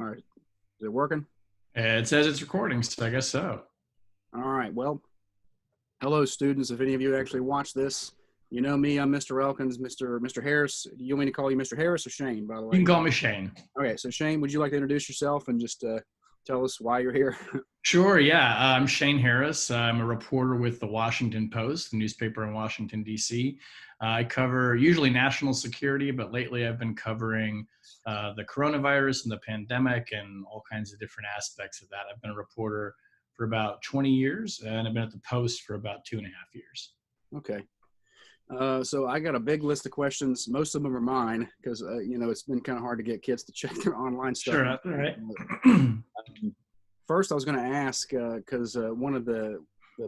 All right. Is it working? It says it's recording, so I guess so. All right. Well, hello, students. If any of you actually watch this, you know me. I'm Mr. Elkins, Mr. Harris. Do you want me to call you Mr. Harris or Shane, by the You way? can call me Shane. Okay. So, Shane, would you like to introduce yourself and just tell us why you're here? Sure, yeah. I'm Shane Harris. I'm a reporter with the Washington Post, the newspaper in Washington, D.C. I cover usually national security, but lately I've been covering the coronavirus and the pandemic and all kinds of different aspects of that. I've been a reporter for about 20 years, and I've been at the Post for about 2.5 years. Okay. So I got a big list of questions. Most of them are mine because, it's been kind of hard to get kids to check their online stuff. Sure, that's all right. First, I was going to ask, because one of the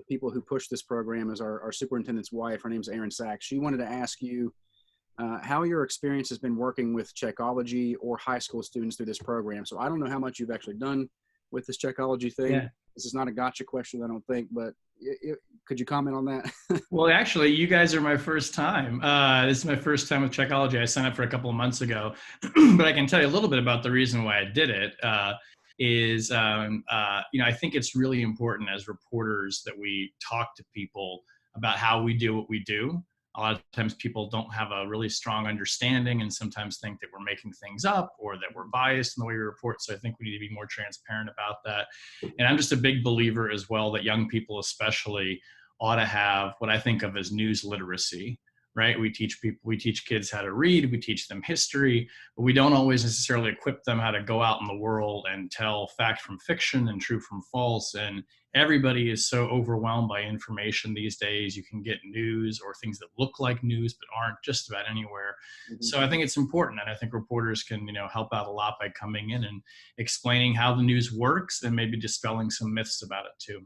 people who pushed this program is our superintendent's wife. Her name's Erin Sachs. She wanted to ask you how your experience has been working with Checkology or high school students through this program. So I don't know how much you've actually done with this Checkology thing. Yeah. This is not a gotcha question, I don't think, but could you comment on that? Well, actually, you guys are my first time. This is my first time with Checkology. I signed up for a couple of months ago, but I can tell you a little bit about the reason why I did it. I think it's really important as reporters that we talk to people about how we do what we do. A lot of times people don't have a really strong understanding and sometimes think that we're making things up or that we're biased in the way we report. So I think we need to be more transparent about that. And I'm just a big believer as well that young people especially ought to have what I think of as news literacy, right? We teach kids how to read, we teach them history, but we don't always necessarily equip them how to go out in the world and tell fact from fiction and true from false. And everybody is so overwhelmed by information these days. You can get news or things that look like news but aren't just about anywhere. Mm-hmm. So I think it's important, and I think reporters can, help out a lot by coming in and explaining how the news works and maybe dispelling some myths about it too.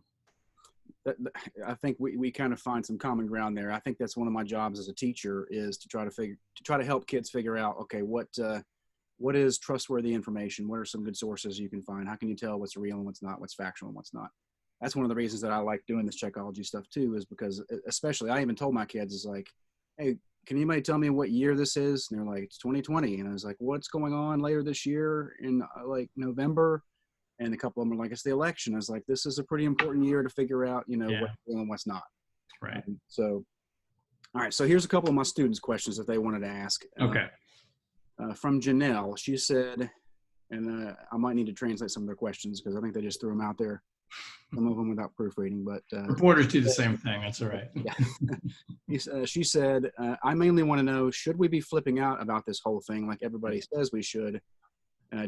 I think we kind of find some common ground there. I think that's one of my jobs as a teacher is to try to help kids figure out, okay, what is trustworthy information? What are some good sources you can find? How can you tell what's real and what's not, what's factual and what's not? That's one of the reasons that I like doing this Checkology stuff too, is because especially I even told my kids is like, hey, can anybody tell me what year this is? And they're like, it's 2020. And I was like, what's going on later this year in like November? And a couple of them are like, it's the election. I was like, this is a pretty important year to figure out, what's real and what's not. Right. So, all right. So here's a couple of my students' questions that they wanted to ask. Okay. From Janelle, she said, and I might need to translate some of their questions because I think they just threw them out there, some of them without proofreading. But reporters do the same thing. That's all right. Yeah. She said, I mainly want to know, should we be flipping out about this whole thing like everybody says we should?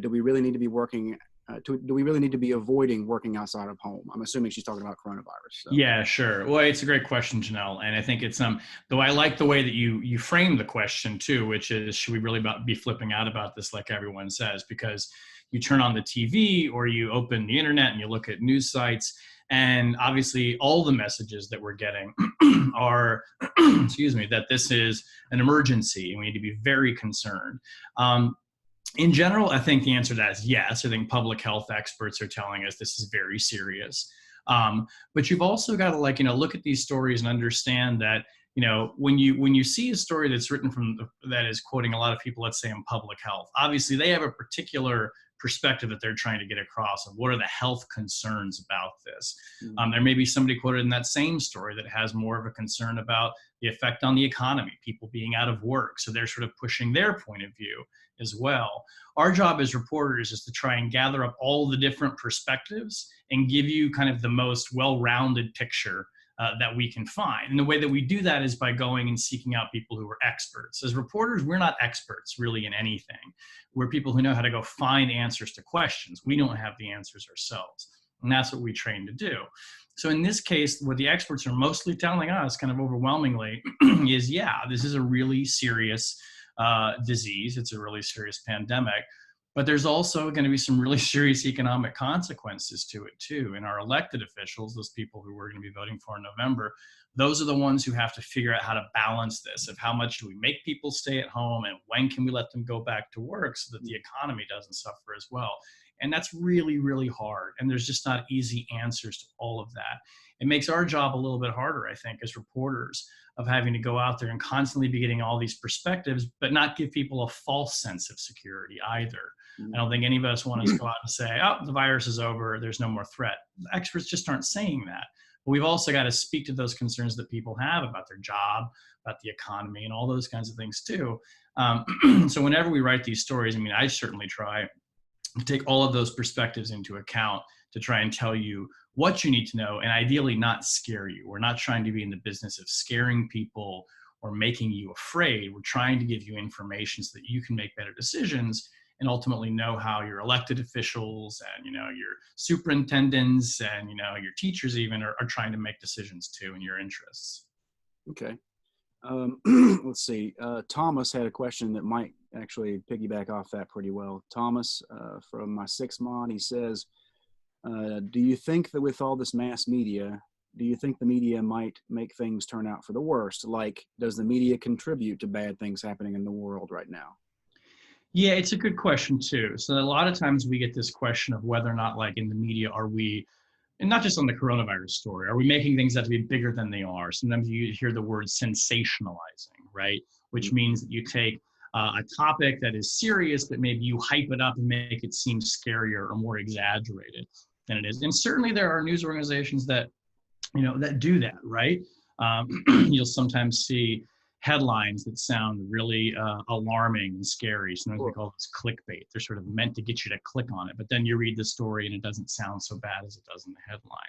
Do we really need to be working? Do we really need to be avoiding working outside of home? I'm assuming she's talking about coronavirus. So. Yeah, sure. Well, it's a great question, Janelle. And I think it's, though I like the way that you frame the question too, which is, should we really be flipping out about this like everyone says? Because you turn on the TV or you open the internet and you look at news sites, and obviously all the messages that we're getting are, that this is an emergency and we need to be very concerned. In general, I think the answer to that is yes. I think public health experts are telling us this is very serious. But you've also got to look at these stories and understand that, when you see a story that's written that is quoting a lot of people, let's say in public health, obviously they have a particular perspective that they're trying to get across of what are the health concerns about this. There may be somebody quoted in that same story that has more of a concern about the effect on the economy, people being out of work. So they're sort of pushing their point of view as well. Our job as reporters is to try and gather up all the different perspectives and give you kind of the most well-rounded picture that we can find. And the way that we do that is by going and seeking out people who are experts. As reporters, we're not experts really in anything. We're people who know how to go find answers to questions. We don't have the answers ourselves. And that's what we train to do. So in this case, what the experts are mostly telling us kind of overwhelmingly is, yeah, this is a really serious disease. It's a really serious pandemic. But there's also going to be some really serious economic consequences to it too. And our elected officials, those people who we're going to be voting for in November, those are the ones who have to figure out how to balance this of how much do we make people stay at home and when can we let them go back to work so that the economy doesn't suffer as well. And that's really, really hard. And there's just not easy answers to all of that. It makes our job a little bit harder, I think, as reporters, of having to go out there and constantly be getting all these perspectives, but not give people a false sense of security either. I don't think any of us want to go out and say, oh, the virus is over, there's no more threat. The experts just aren't saying that. But we've also got to speak to those concerns that people have about their job, about the economy, and all those kinds of things too. So whenever we write these stories, I mean, I certainly try to take all of those perspectives into account to try and tell you what you need to know, and ideally not scare you. We're not trying to be in the business of scaring people or making you afraid. We're trying to give you information so that you can make better decisions and ultimately know how your elected officials and, you know, your superintendents and, you know, your teachers even are trying to make decisions too in your interests. Okay. Let's see. Thomas had a question that might actually piggyback off that pretty well. Thomas, from my 6th mod, he says, do you think that with all this mass media, do you think the media might make things turn out for the worst? Like, does the media contribute to bad things happening in the world right now? Yeah, it's a good question too. So a lot of times we get this question of whether or not, like in the media, are we, and not just on the coronavirus story, are we making things out to be bigger than they are? Sometimes you hear the word sensationalizing, right? Which means that you take a topic that is serious, but maybe you hype it up and make it seem scarier or more exaggerated than it is. And certainly there are news organizations that, you know, that do that, right? You'll sometimes see headlines that sound really alarming and scary. Sometimes we call this clickbait. They're sort of meant to get you to click on it, but then you read the story and it doesn't sound so bad as it does in the headline.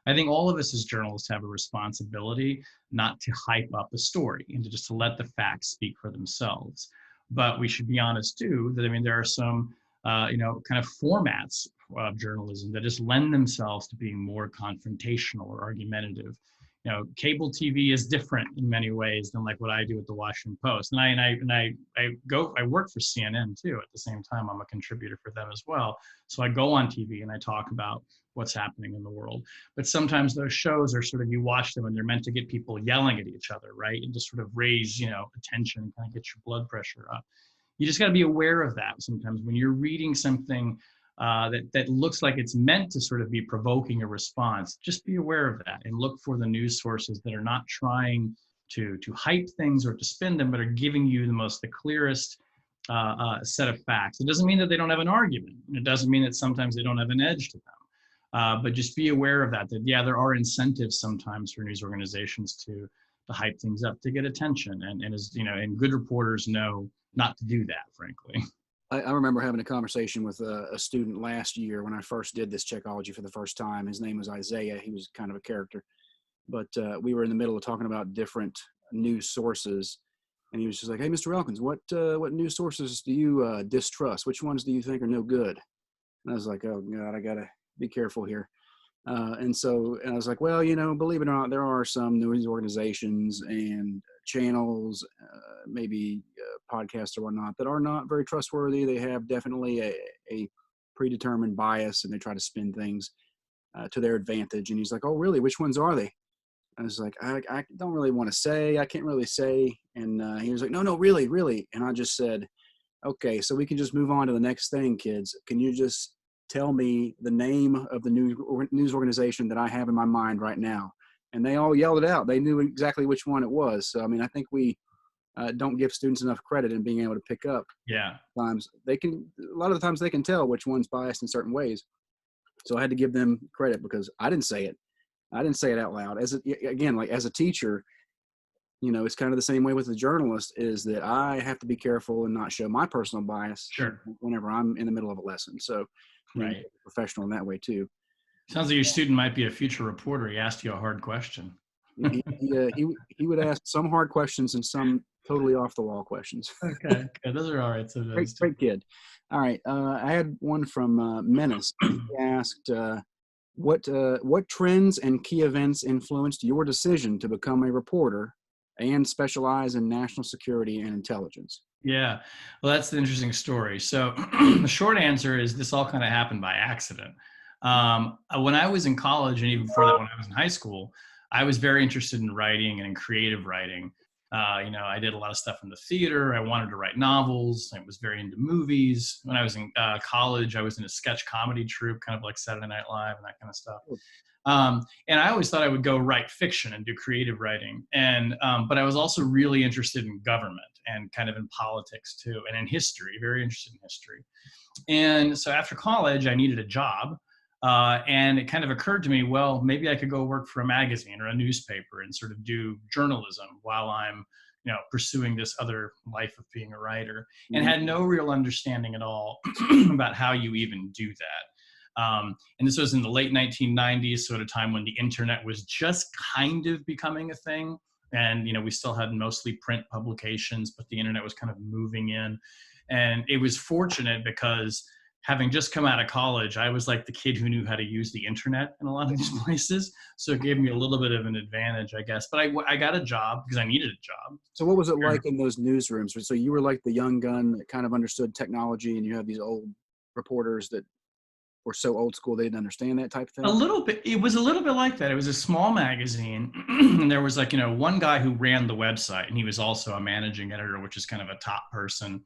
I think all of us as journalists have a responsibility not to hype up a story and to just to let the facts speak for themselves. But we should be honest too, that I mean, there are some, you know, kind of formats of journalism that just lend themselves to being more confrontational or argumentative. You know, cable TV is different in many ways than like what I do at the Washington Post. And I work for CNN too. At the same time, I'm a contributor for them as well. So I go on TV and I talk about what's happening in the world. But sometimes those shows are sort of, you watch them and they're meant to get people yelling at each other, right? And just sort of raise, you know, attention and kind of get your blood pressure up. You just got to be aware of that sometimes when you're reading something that looks like it's meant to sort of be provoking a response. Just be aware of that and look for the news sources that are not trying to hype things or to spin them, but are giving you the clearest set of facts. It doesn't mean that they don't have an argument. It doesn't mean that sometimes they don't have an edge to them. But just be aware of that yeah, there are incentives sometimes for news organizations to hype things up to get attention. And as you know, and good reporters know not to do that, frankly. I remember having a conversation with a student last year when I first did this Checkology for the first time. His name was Isaiah. He was kind of a character. But we were in the middle of talking about different news sources. And he was just like, hey, Mr. Elkins, what news sources do you distrust? Which ones do you think are no good? And I was like, oh, God, I got to be careful here. And I was like, well, you know, believe it or not, there are some news organizations and channels, maybe podcasts or whatnot, that are not very trustworthy. They have definitely a predetermined bias and they try to spin things to their advantage. And he's like, oh, really? Which ones are they? I was like, I don't really want to say. I can't really say. And he was like, no, really, really. And I just said, okay, so we can just move on to the next thing, kids. Can you just tell me the name of the news organization that I have in my mind right now? And they all yelled it out. They knew exactly which one it was. So, I mean, I think we don't give students enough credit in being able to pick up. Yeah. Times a lot of the times they can tell which one's biased in certain ways. So I had to give them credit because I didn't say it. I didn't say it out loud. As a teacher, you know, it's kind of the same way with the journalist, is that I have to be careful and not show my personal bias whenever I'm in the middle of a lesson. So, right, professional in that way too. Sounds like your student might be a future reporter. He asked you a hard question. He would ask some hard questions and some totally off the wall questions. Okay, good. Those are all right. So great kid. All right, I had one from Menace. He asked, what trends and key events influenced your decision to become a reporter and specialize in national security and intelligence? Yeah, well, that's an interesting story. So the short answer is this all kind of happened by accident. When I was in college, and even before that, when I was in high school, I was very interested in writing and in creative writing. You know, I did a lot of stuff in the theater. I wanted to write novels. I was very into movies. When I was in college, I was in a sketch comedy troupe, kind of like Saturday Night Live and that kind of stuff. And I always thought I would go write fiction and do creative writing. And but I was also really interested in government and kind of in politics too, and in history, very interested in history. And so after college, I needed a job. And it kind of occurred to me, well, maybe I could go work for a magazine or a newspaper and sort of do journalism while I'm, pursuing this other life of being a writer, and had no real understanding at all about how you even do that. And this was in the late 1990s, so at a time when the internet was just kind of becoming a thing. And, we still had mostly print publications, but the internet was kind of moving in. And it was fortunate because having just come out of college, I was like the kid who knew how to use the internet in a lot of these places. So it gave me a little bit of an advantage, I guess. But I got a job because I needed a job. So what was it like in those newsrooms? So you were like the young gun that kind of understood technology, and you have these old reporters that were so old school they didn't understand that type of A thing? little bit. It was a little bit like that. It was a small magazine, and there was one guy who ran the website, and he was also a managing editor, which is kind of a top person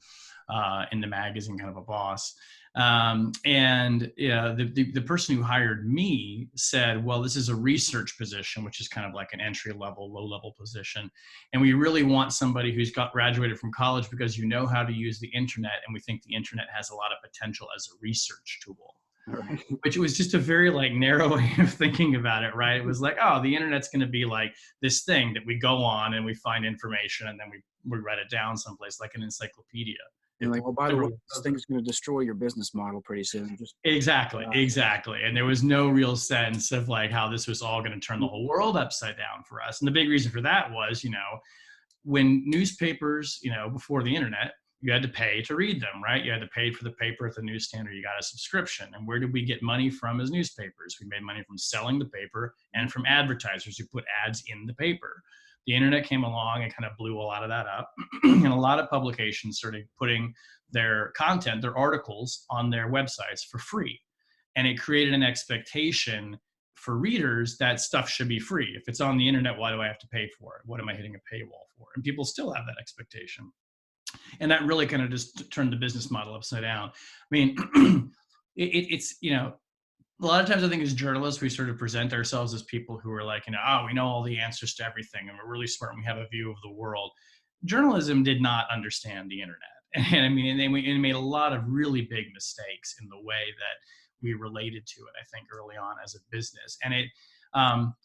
in the magazine, kind of a boss. And the person who hired me said, well, this is a research position, which is kind of like an entry level, low level position. And we really want somebody who's graduated from college because you know how to use the internet. And we think the internet has a lot of potential as a research tool. Right. Which was just a very narrow way of thinking about it, right? It was like, oh, the internet's going to be like this thing that we go on and we find information and then we write it down someplace like an encyclopedia. You're like, well, by the way, this thing's going to destroy your business model pretty soon. Exactly. And there was no real sense of how this was all going to turn the whole world upside down for us. And the big reason for that was, when newspapers, before the internet, you had to pay to read them, right? You had to pay for the paper at the newsstand, or you got a subscription. And where did we get money from as newspapers? We made money from selling the paper and from advertisers who put ads in the paper. The internet came along and kind of blew a lot of that up. And a lot of publications started putting their content, their articles on their websites for free. And it created an expectation for readers that stuff should be free. If it's on the internet, why do I have to pay for it? What am I hitting a paywall for? And people still have that expectation. And that really kind of just turned the business model upside down. I mean, it's, a lot of times I think as journalists, we sort of present ourselves as people who are like, oh, we know all the answers to everything and we're really smart and we have a view of the world. Journalism did not understand the internet. And I mean, and we made a lot of really big mistakes in the way that we related to it, I think, early on as a business. And it,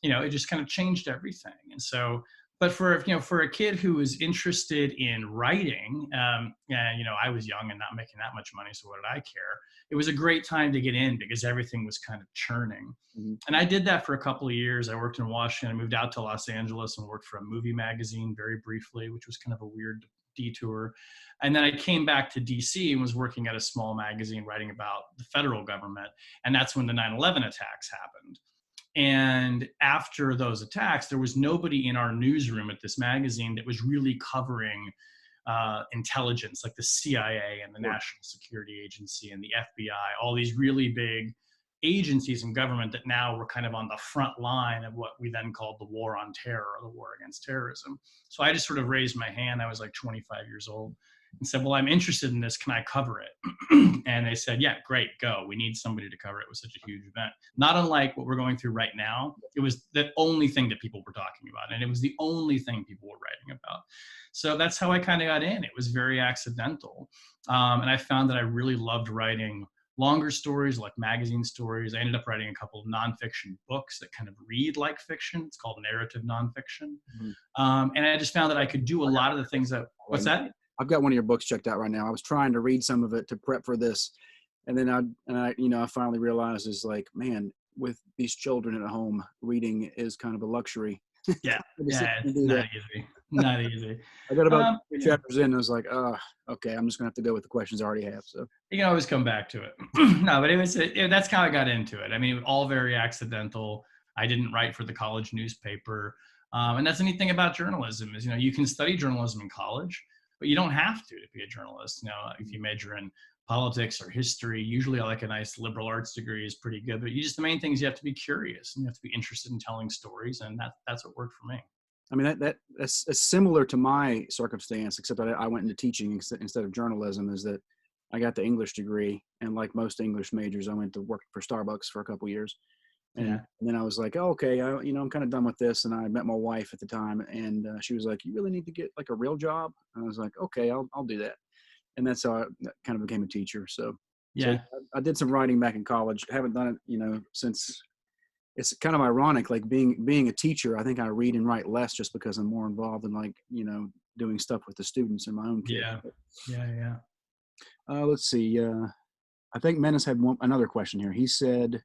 it just kind of changed everything. And so, but for a kid who was interested in writing, I was young and not making that much money, so what did I care? It was a great time to get in because everything was kind of churning. Mm-hmm. And I did that for a couple of years. I worked in Washington. I moved out to Los Angeles and worked for a movie magazine very briefly, which was kind of a weird detour. And then I came back to DC and was working at a small magazine writing about the federal government. And that's when the 9/11 attacks happened. And after those attacks, there was nobody in our newsroom at this magazine that was really covering intelligence, like the CIA and the National Security Agency and the FBI, all these really big agencies in government that now were kind of on the front line of what we then called the war on terror, or the war against terrorism. So I just sort of raised my hand. I was like 25 years old and said, well, I'm interested in this. Can I cover it? And they said, yeah, great, go. We need somebody to cover it. It was such a huge event. Not unlike what we're going through right now. It was the only thing that people were talking about. And it was the only thing people were writing about. So that's how I kind of got in. It was very accidental. And I found that I really loved writing longer stories, like magazine stories. I ended up writing a couple of nonfiction books that kind of read like fiction. It's called narrative nonfiction. Mm-hmm. And I just found that I could do a lot of the things that, what's that? I've got one of your books checked out right now. I was trying to read some of it to prep for this. And then I finally realized is like, man, with these children at home, reading is kind of a luxury. Yeah. Yeah. It's not easy. Not easy. I got about 3 chapters in and I was like, okay, I'm just going to have to go with the questions I already have. So you can always come back to it. No, but that's how I got into it. I mean, all very accidental. I didn't write for the college newspaper. And that's the neat thing about journalism is, you can study journalism in college, but you don't have to be a journalist. If you major in politics or history, usually like a nice liberal arts degree is pretty good, but the main thing is you have to be curious and you have to be interested in telling stories. And that's what worked for me. I mean, that's similar to my circumstance, except that I went into teaching instead of journalism, is that I got the English degree. And like most English majors, I went to work for Starbucks for a couple of years. And then I was like, oh, okay, I'm kind of done with this. And I met my wife at the time, and she was like, you really need to get like a real job. And I was like, okay, I'll do that. And that's how I kind of became a teacher. So Yeah. I did some writing back in college. Haven't done it, since. It's kind of ironic, like being a teacher. I think I read and write less just because I'm more involved in like, doing stuff with the students and my own kids. Yeah. Yeah. Let's see. I think Menace had another question here. He said,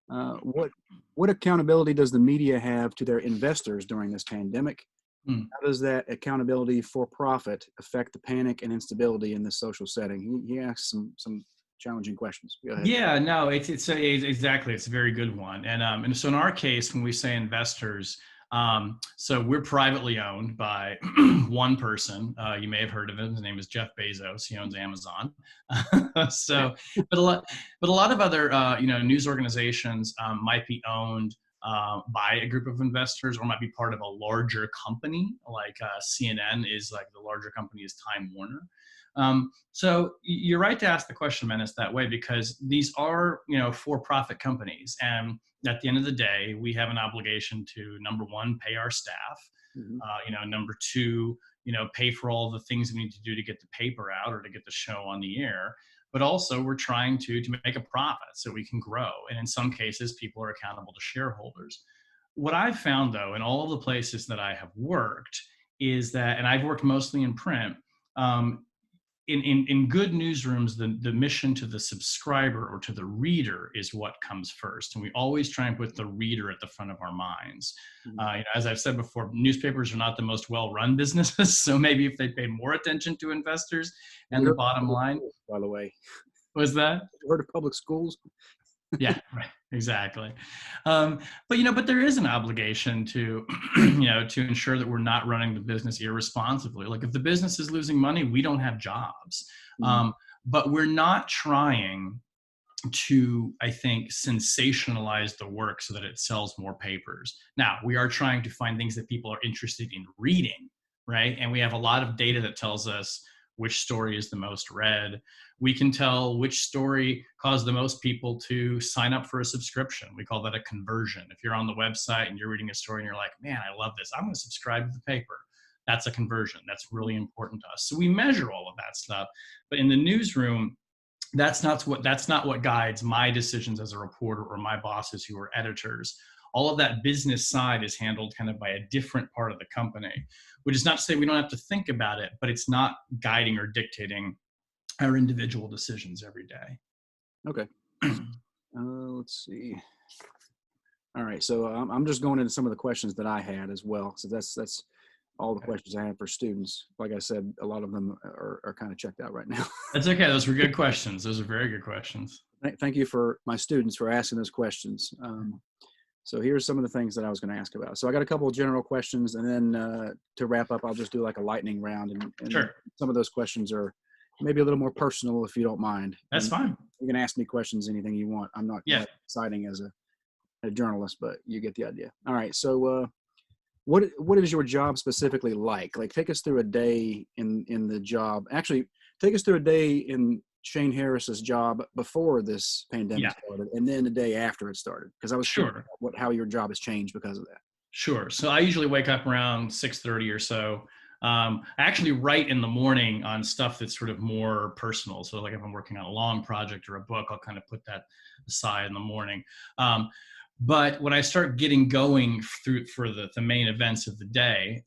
what accountability does the media have to their investors during this pandemic? Hmm. How does that accountability for profit affect the panic and instability in this social setting? He asked some challenging questions. Go ahead. Yeah, no, it's exactly, it's a very good one. And so in our case, when we say investors, so we're privately owned by one person. You may have heard of him. His name is Jeff Bezos. He owns Amazon. So, but a lot of other news organizations might be owned by a group of investors, or might be part of a larger company. Like CNN is like the larger company is Time Warner. So you're right to ask the question, Menace, that way, because these are, for-profit companies. And at the end of the day, we have an obligation to, number one, pay our staff, number two, pay for all the things we need to do to get the paper out or to get the show on the air. But also we're trying to make a profit so we can grow. And in some cases, people are accountable to shareholders. What I've found, though, in all of the places that I have worked is that, and I've worked mostly in print, in good newsrooms, the mission to the subscriber or to the reader is what comes first. And we always try and put the reader at the front of our minds. As I've said before, newspapers are not the most well-run businesses. So maybe if they paid more attention to investors and the bottom line. By the way. Was that? You heard of public schools? Yeah, right. Exactly. But there is an obligation to, to ensure that we're not running the business irresponsibly. Like if the business is losing money, we don't have jobs. But we're not trying to, I think, sensationalize the work so that it sells more papers. Now, we are trying to find things that people are interested in reading, right? And we have a lot of data that tells us which story is the most read. We can tell which story caused the most people to sign up for a subscription. We call that a conversion. If you're on the website and you're reading a story and you're like, man, I love this, I'm going to subscribe to the paper. That's a conversion. That's really important to us. So we measure all of that stuff. But in the newsroom, that's not what guides my decisions as a reporter or my bosses who are editors. All of that business side is handled kind of by a different part of the company, which is not to say we don't have to think about it, but it's not guiding or dictating our individual decisions every day. Okay. Let's see. All right. So I'm just going into some of the questions that I had as well. So that's all the questions I have for students. Like I said, a lot of them are kind of checked out right now. That's okay. Those were good questions. Those are very good questions. Thank you for my students for asking those questions. So here's some of the things that I was going to ask about. So I got a couple of general questions, and then to wrap up, I'll just do like a lightning round. And sure. Some of those questions are maybe a little more personal, if you don't mind. That's fine. You can ask me questions, anything you want. I'm not that exciting as a journalist, but you get the idea. All right. So what is your job specifically like? Like, take us through a day in the job. Actually, take us through a day in Shane Harris's job before this pandemic started, and then the day after it started, because I was sure how your job has changed because of that. Sure. So I usually wake up around 6:30 or so. I actually write in the morning on stuff that's sort of more personal. So like if I'm working on a long project or a book, I'll kind of put that aside in the morning. But when I start getting going through for the main events of the day,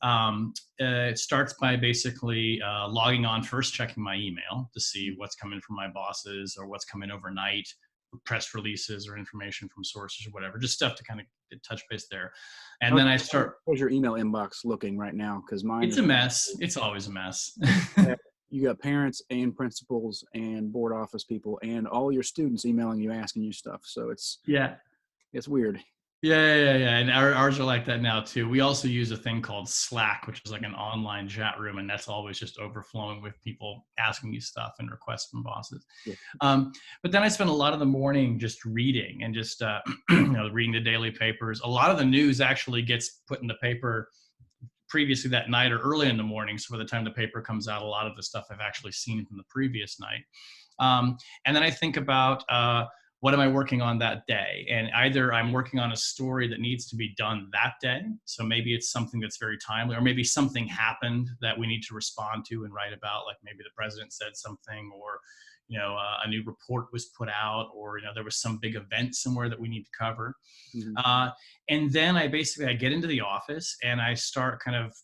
it starts by basically logging on first, checking my email to see what's coming from my bosses or what's coming overnight, press releases or information from sources or whatever, just stuff to kind of touch base there. And then I start. How's your email inbox looking right now? Because mine it's a mess. It's always a mess. You got parents and principals and board office people and all your students emailing you, asking you stuff. So it's weird. Yeah. And ours are like that now too. We also use a thing called Slack, which is like an online chat room, and that's always just overflowing with people asking you stuff and requests from bosses. Yeah. But then I spend a lot of the morning just reading and just reading the daily papers. A lot of the news actually gets put in the paper previously that night or early in the morning. So by the time the paper comes out, a lot of the stuff I've actually seen from the previous night. And then I think about what am I working on that day? And either I'm working on a story that needs to be done that day. So maybe it's something that's very timely, or maybe something happened that we need to respond to and write about, like maybe the president said something, or a new report was put out, or there was some big event somewhere that we need to cover. Mhm. uh, and then I get into the office and I start kind of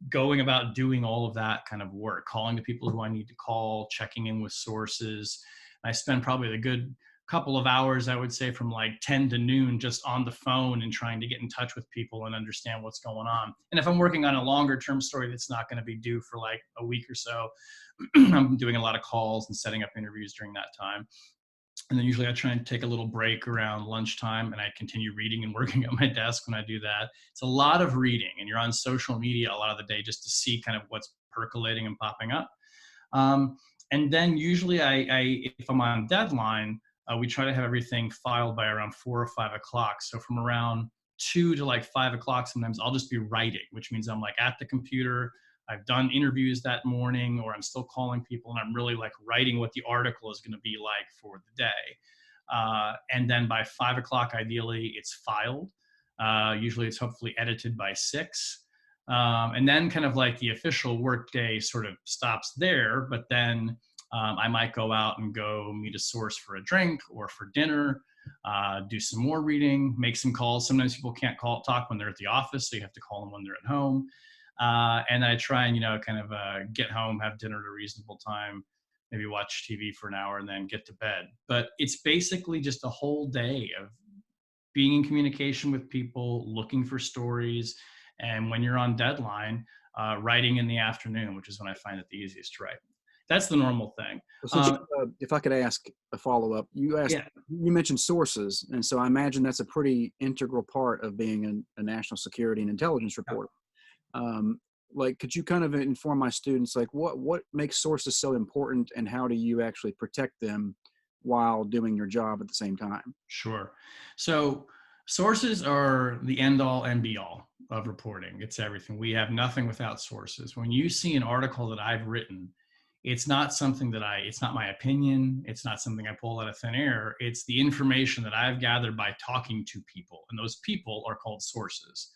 going about doing all of that kind of work, calling the people who I need to call, checking in with sources. I spend probably a good couple of hours, I would say, from like 10 to noon just on the phone and trying to get in touch with people and understand what's going on. And if I'm working on a longer term story that's not going to be due for like a week or so, I'm doing a lot of calls and setting up interviews during that time. And then usually I try and take a little break around lunchtime, and I continue reading and working at my desk when I do that. It's a lot of reading, and you're on social media a lot of the day just to see kind of what's percolating and popping up. Um, and then usually if I'm on deadline, we try to have everything filed by around 4 or 5 o'clock. So from around 2 to like 5 o'clock, sometimes I'll just be writing, which means I'm like at the computer. I've done interviews that morning, or I'm still calling people, and I'm really like writing what the article is going to be like for the day. And then by 5 o'clock, ideally, it's filed. Usually it's hopefully edited by 6. And then kind of like the official work day sort of stops there, but then I might go out and go meet a source for a drink or for dinner, do some more reading, make some calls. Sometimes people can't talk when they're at the office, so you have to call them when they're at home. And I try and, kind of get home, have dinner at a reasonable time, maybe watch TV for an hour and then get to bed. But it's basically just a whole day of being in communication with people, looking for stories. And when you're on deadline, writing in the afternoon, which is when I find it the easiest to write. That's the normal thing. Well, since if I could ask a follow up, Yeah. you mentioned sources, and so I imagine that's a pretty integral part of being a national security and intelligence reporter. Like, could you kind of inform my students, like what makes sources so important, and how do you actually protect them while doing your job at the same time? Sure. So sources are the end all and be all of reporting. It's everything. We have nothing without sources. When you see an article that I've written, it's not something it's not my opinion. It's not something I pull out of thin air. It's the information that I've gathered by talking to people. And those people are called sources.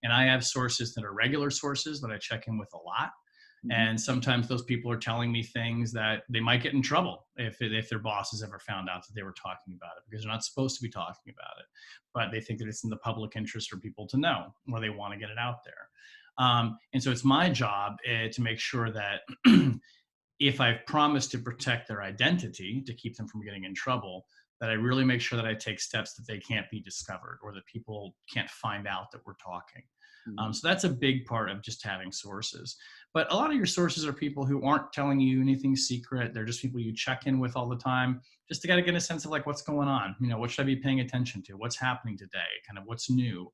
And I have sources that are regular sources that I check in with a lot. Mhm. And sometimes those people are telling me things that they might get in trouble if their bosses ever found out that they were talking about it, because they're not supposed to be talking about it, but they think that it's in the public interest for people to know, or they want to get it out there. And so it's my job to make sure that if I've promised to protect their identity, to keep them from getting in trouble, that I really make sure that I take steps that they can't be discovered, or that people can't find out that we're talking. Mhm. So that's a big part of just having sources. But a lot of your sources are people who aren't telling you anything secret. They're just people you check in with all the time, just to kind of get a sense of like what's going on. What should I be paying attention to? What's happening today? Kind of what's new.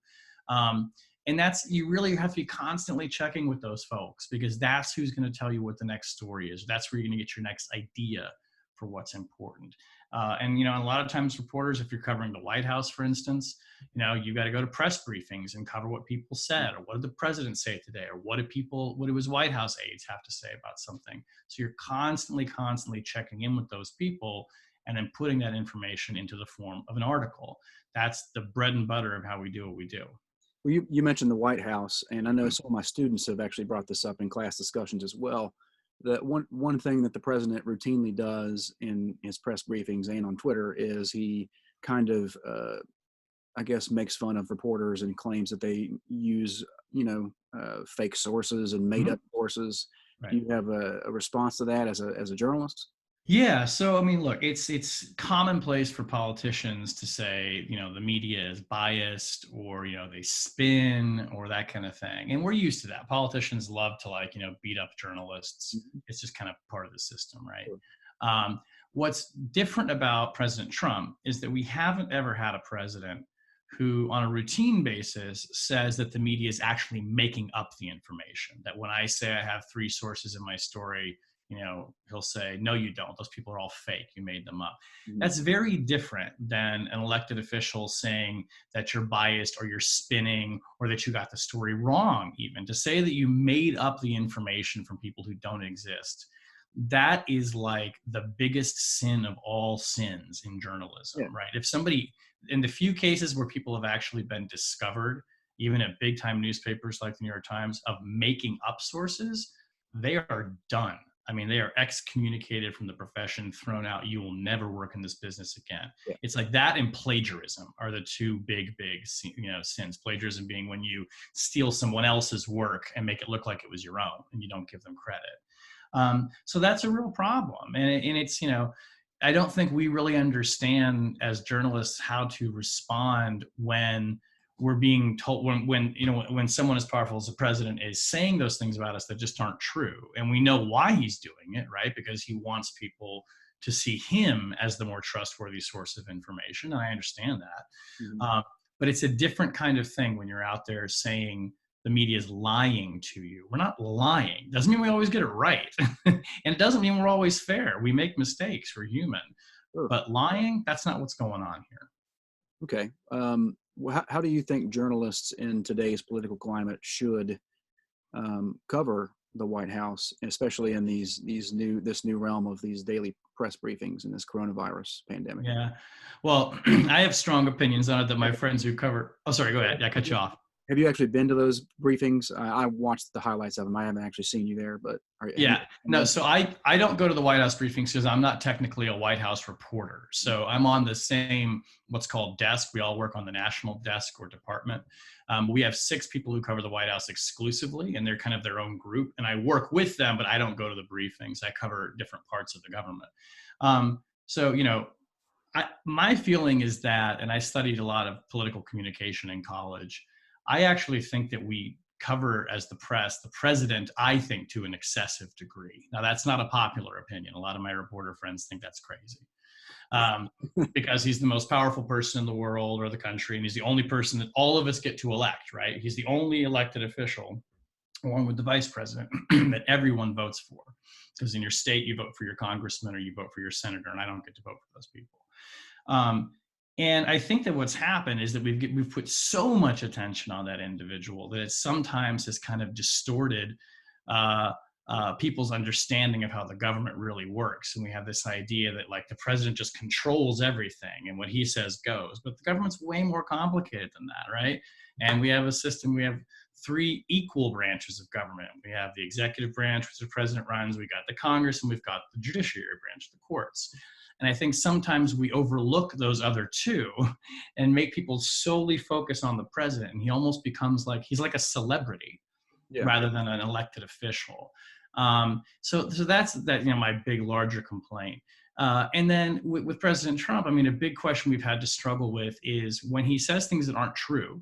Um, and you really have to be constantly checking with those folks, because that's who's going to tell you what the next story is. That's where you're going to get your next idea for what's important. And a lot of times reporters, if you're covering the White House, for instance, you got to go to press briefings and cover what people said, or what did the president say today, or what do his White House aides have to say about something. So you're constantly checking in with those people, and then putting that information into the form of an article. That's the bread and butter of how we do what we do. Well, you mentioned the White House, and I know some of my students have actually brought this up in class discussions as well. That one thing that the president routinely does in his press briefings and on Twitter is he kind of, I guess, makes fun of reporters and claims that they use, fake sources and made up sources. Do Right. you have a response to that as a journalist? Yeah. So, I mean, look, it's commonplace for politicians to say, the media is biased, or, they spin, or that kind of thing. And we're used to that. Politicians love to beat up journalists. Mhm. It's just kind of part of the system, right? Sure. What's different about President Trump is that we haven't ever had a president who, on a routine basis, says that the media is actually making up the information. That when I say I have 3 sources in my story, he'll say, no, you don't. Those people are all fake. You made them up. Mhm. That's very different than an elected official saying that you're biased, or you're spinning, or that you got the story wrong. Even to say that you made up the information from people who don't exist, that is like the biggest sin of all sins in journalism, Yeah. right? If somebody, in the few cases where people have actually been discovered, even at big time newspapers like the New York Times, of making up sources, they are done. I mean, they are excommunicated from the profession, thrown out. You will never work in this business again. Yeah. It's like that and plagiarism are the two big, sins. Plagiarism being when you steal someone else's work and make it look like it was your own, and you don't give them credit. So that's a real problem, and it's, I don't think we really understand as journalists how to respond when we're being told, when someone as powerful as the president is saying those things about us that just aren't true, and we know why he's doing it, right? Because he wants people to see him as the more trustworthy source of information, and I understand that. Mhm. But it's a different kind of thing when you're out there saying the media is lying to you. We're not lying. Doesn't mean we always get it right. And it doesn't mean we're always fair. We make mistakes. We're human. Sure. But lying, that's not what's going on here. Okay. How do you think journalists in today's political climate should cover the White House, especially in this new realm of these daily press briefings and this coronavirus pandemic? Yeah. Well, I have strong opinions on it that my friends who cover. Oh, sorry. Go ahead. I cut you off. Have you actually been to those briefings? I watched the highlights of them. I haven't actually seen you there, but have you? Yeah, no, so I don't go to the White House briefings because I'm not technically a White House reporter. So I'm on the same, what's called desk. We all work on the national desk or department. We have 6 people who cover the White House exclusively, and they're kind of their own group. And I work with them, but I don't go to the briefings. I cover different parts of the government. So, my feeling is that, and I studied a lot of political communication in college, I actually think that we cover as the press the president, I think, to an excessive degree. Now, that's not a popular opinion. A lot of my reporter friends think that's crazy, because he's the most powerful person in the world or the country, and he's the only person that all of us get to elect, right? He's the only elected official, along with the vice president, that everyone votes for. Because in your state, you vote for your congressman or you vote for your senator, and I don't get to vote for those people. And I think that what's happened is that we've put so much attention on that individual that it sometimes has kind of distorted people's understanding of how the government really works. And we have this idea that, like, the president just controls everything and what he says goes. But the government's way more complicated than that, right? And we have a system, we have 3 equal branches of government. We have the executive branch, which the president runs, we got the Congress, and we've got the judiciary branch, the courts. And I think sometimes we overlook those other 2 and make people solely focus on the president. And he almost becomes like, he's like a celebrity, yeah, rather than an elected official. So that's my big, larger complaint. And then with President Trump, I mean, a big question we've had to struggle with is when he says things that aren't true,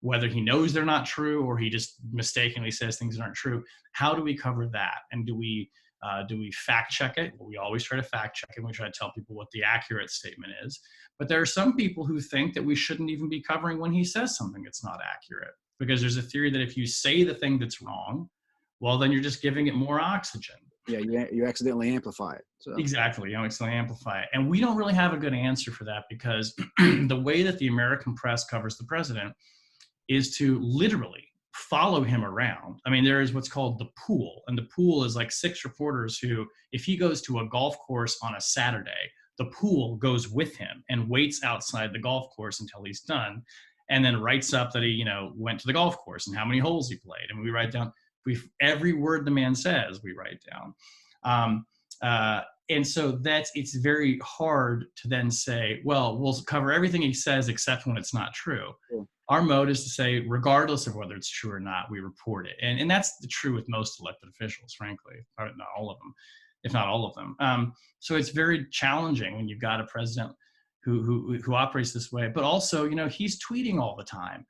whether he knows they're not true or he just mistakenly says things that aren't true, how do we cover that? And do we fact check it? Well, we always try to fact check it. We try to tell people what the accurate statement is. But there are some people who think that we shouldn't even be covering when he says something that's not accurate, because there's a theory that if you say the thing that's wrong, well, then you're just giving it more oxygen. Yeah, you accidentally amplify it. So. Exactly, you accidentally amplify it. And we don't really have a good answer for that, because the way that the American press covers the president is to literally follow him around. I mean, there is what's called the pool, and the pool is like 6 reporters who, if he goes to a golf course on a Saturday, the pool goes with him and waits outside the golf course until he's done, and then writes up that he, went to the golf course and how many holes he played. And we write down every word the man says, we write down. And so it's very hard to then say, well, we'll cover everything he says except when it's not true. Cool. Our mode is to say, regardless of whether it's true or not, we report it. And that's true with most elected officials, frankly, not all of them, if not all of them. So it's very challenging when you've got a president who operates this way. But also, he's tweeting all the time.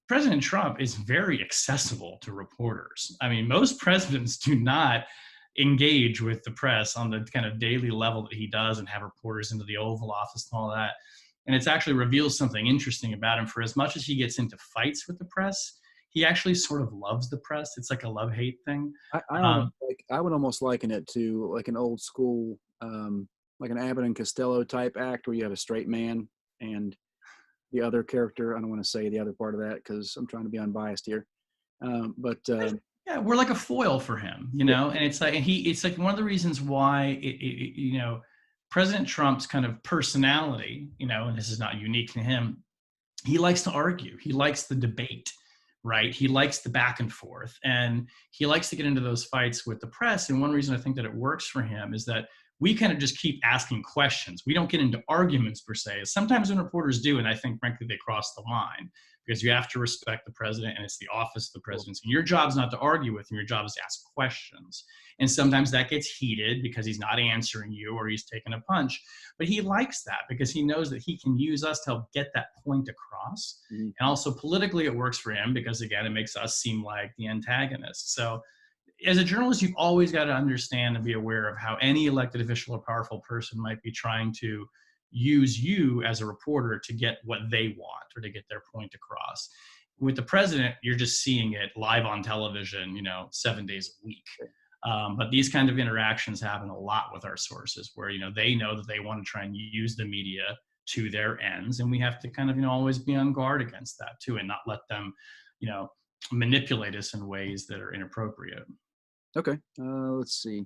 President Trump is very accessible to reporters. I mean, most presidents do not engage with the press on the kind of daily level that he does and have reporters into the Oval Office and all that. And it's actually reveals something interesting about him. For as much as he gets into fights with the press, he actually sort of loves the press. It's like a love-hate thing. I would almost liken it to like an old school, like an Abbott and Costello type act where you have a straight man and the other character. I don't want to say the other part of that because I'm trying to be unbiased here. But Yeah, we're like a foil for him, you Yeah. know, and it's like one of the reasons why President Trump's kind of personality, and this is not unique to him. He likes to argue. He likes the debate, right? He likes the back and forth, and he likes to get into those fights with the press. And one reason I think that it works for him is that we kind of just keep asking questions. We don't get into arguments per se. Sometimes when reporters do, and I think frankly they cross the line because you have to respect the president and it's the office of the presidency. And your job's not to argue with him. Your job is to ask questions. And sometimes that gets heated because he's not answering you or he's taking a punch. But he likes that because he knows that he can use us to help get that point across. Mhm. And also politically, it works for him because, again, it makes us seem like the antagonist. So as a journalist, you've always got to understand and be aware of how any elected official or powerful person might be trying to use you as a reporter to get what they want or to get their point across. With the president, you're just seeing it live on television, 7 days a week. But these kind of interactions happen a lot with our sources where, they know that they want to try and use the media to their ends. And we have to kind of, always be on guard against that too, and not let them, you know, manipulate us in ways that are inappropriate. Okay. Let's see.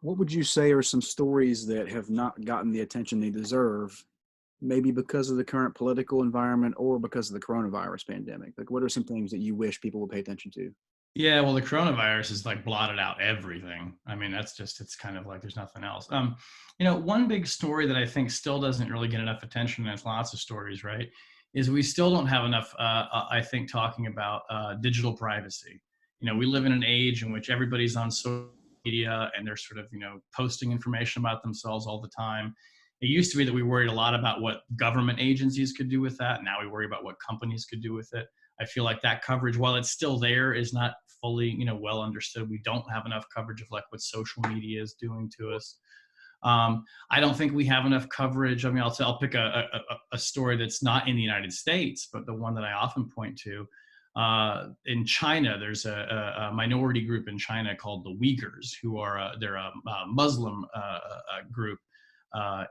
What would you say are some stories that have not gotten the attention they deserve, maybe because of the current political environment or because of the coronavirus pandemic? Like, what are some things that you wish people would pay attention to? Yeah, well, the coronavirus has like blotted out everything. I mean, it's kind of like there's nothing else. One big story that I think still doesn't really get enough attention, and it's lots of stories, right? Is we still don't have enough, I think, talking about digital privacy. We live in an age in which everybody's on social media and they're sort of, posting information about themselves all the time. It used to be that we worried a lot about what government agencies could do with that. Now we worry about what companies could do with it. I feel like that coverage, while it's still there, is not fully, well understood. We don't have enough coverage of like what social media is doing to us. I don't think we have enough coverage. I mean, I'll pick a story that's not in the United States, but the one that I often point to. In China, there's a minority group in China called the Uyghurs, who are they're a Muslim group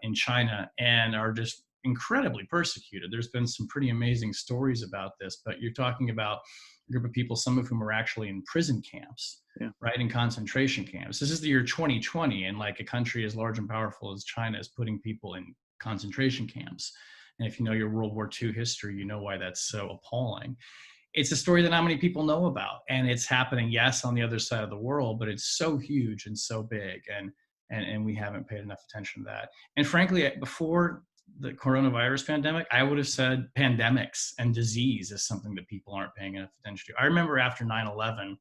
in China, and are just incredibly persecuted. There's been some pretty amazing stories about this, but you're talking about a group of people, some of whom are actually in prison camps, Yeah. right, in concentration camps. This is the year 2020, and like a country as large and powerful as China is putting people in concentration camps. And if you know your World War II history, you know why that's so appalling. It's a story that not many people know about, and it's happening, yes, on the other side of the world, but it's so huge and so big, and we haven't paid enough attention to that. And frankly, before the coronavirus pandemic, I would have said pandemics and disease is something that people aren't paying enough attention to. I remember after 9/11,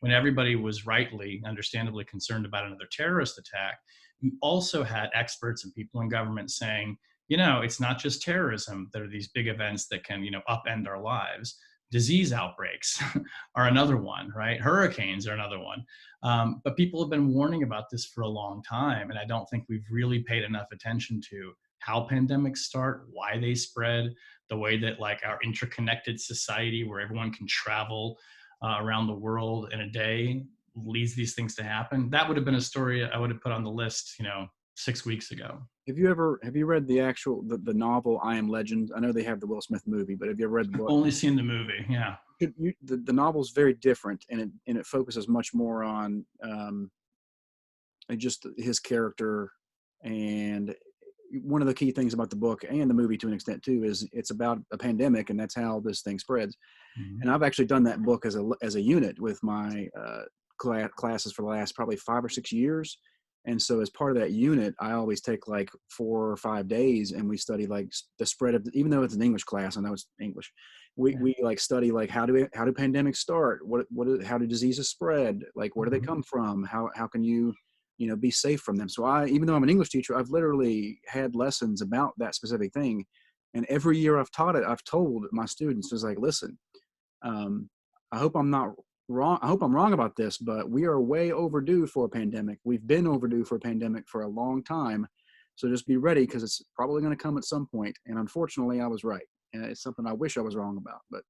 when everybody was rightly, understandably concerned about another terrorist attack, you also had experts and people in government saying, it's not just terrorism that are these big events that can, upend our lives. Disease outbreaks are another one, right? Hurricanes are another one. But people have been warning about this for a long time. And I don't think we've really paid enough attention to how pandemics start, why they spread, the way that like our interconnected society where everyone can travel around the world in a day leads these things to happen. That would have been a story I would have put on the list, 6 weeks ago. Have you read the novel I Am Legend? I know they have the Will Smith movie, but have you ever read the I've book? only seen the movie. Yeah. The novel is very different, and it focuses much more on just his character. And one of the key things about the book and the movie to an extent too is it's about a pandemic, and that's how this thing spreads. Mm-hmm. And I've actually done that book as a unit with my classes for the last probably 5 or 6 years. And so as part of that unit, I always take like 4 or 5 days and we study like the spread of, even though it's an English class, I know it's English. We like study like how do pandemics start? How do diseases spread? Like, where do they Mm-hmm. come from? How can you be safe from them? So even though I'm an English teacher, I've literally had lessons about that specific thing. And every year I've taught it, I've told my students, is like, listen, um, I hope I'm not wrong. I hope I'm wrong about this, but we are way overdue for a pandemic. We've been overdue for a pandemic for a long time. So just be ready, because it's probably going to come at some point. And unfortunately, I was right. And it's something I wish I was wrong about. But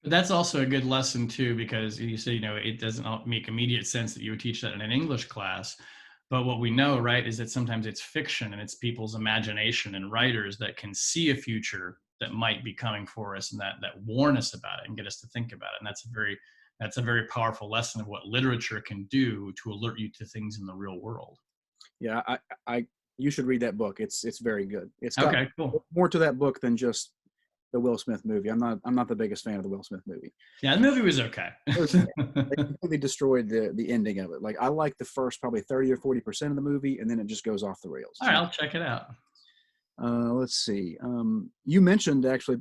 But that's also a good lesson too, because you say, it doesn't make immediate sense that you would teach that in an English class. But what we know, right, is that sometimes it's fiction and it's people's imagination and writers that can see a future that might be coming for us, and that warn us about it and get us to think about it. And that's a very powerful lesson of what literature can do to alert you to things in the real world. Yeah, you should read that book. It's very good. It's got Okay, cool. more to that book than just the Will Smith movie. I'm not the biggest fan of the Will Smith movie. Yeah, the movie was okay. They completely destroyed the ending of it. Like, I like the first probably 30 or 40% of the movie, and then it just goes off the rails. All right, I'll check it out. Let's see. You mentioned actually,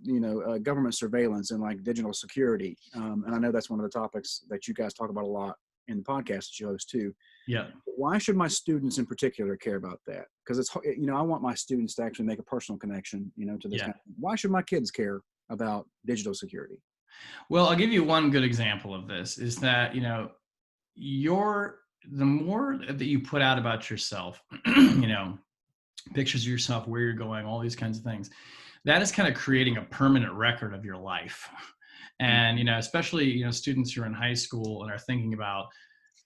government surveillance and like digital security. And I know that's one of the topics that you guys talk about a lot in the podcast that you host too. Yeah. Why should my students in particular care about that? Because it's, I want my students to actually make a personal connection, to this. Yeah. Kind of, why should my kids care about digital security? Well, I'll give you one good example of this is that, the more that you put out about yourself, pictures of yourself, where you're going, all these kinds of things, that is kind of creating a permanent record of your life. And, especially, students who are in high school and are thinking about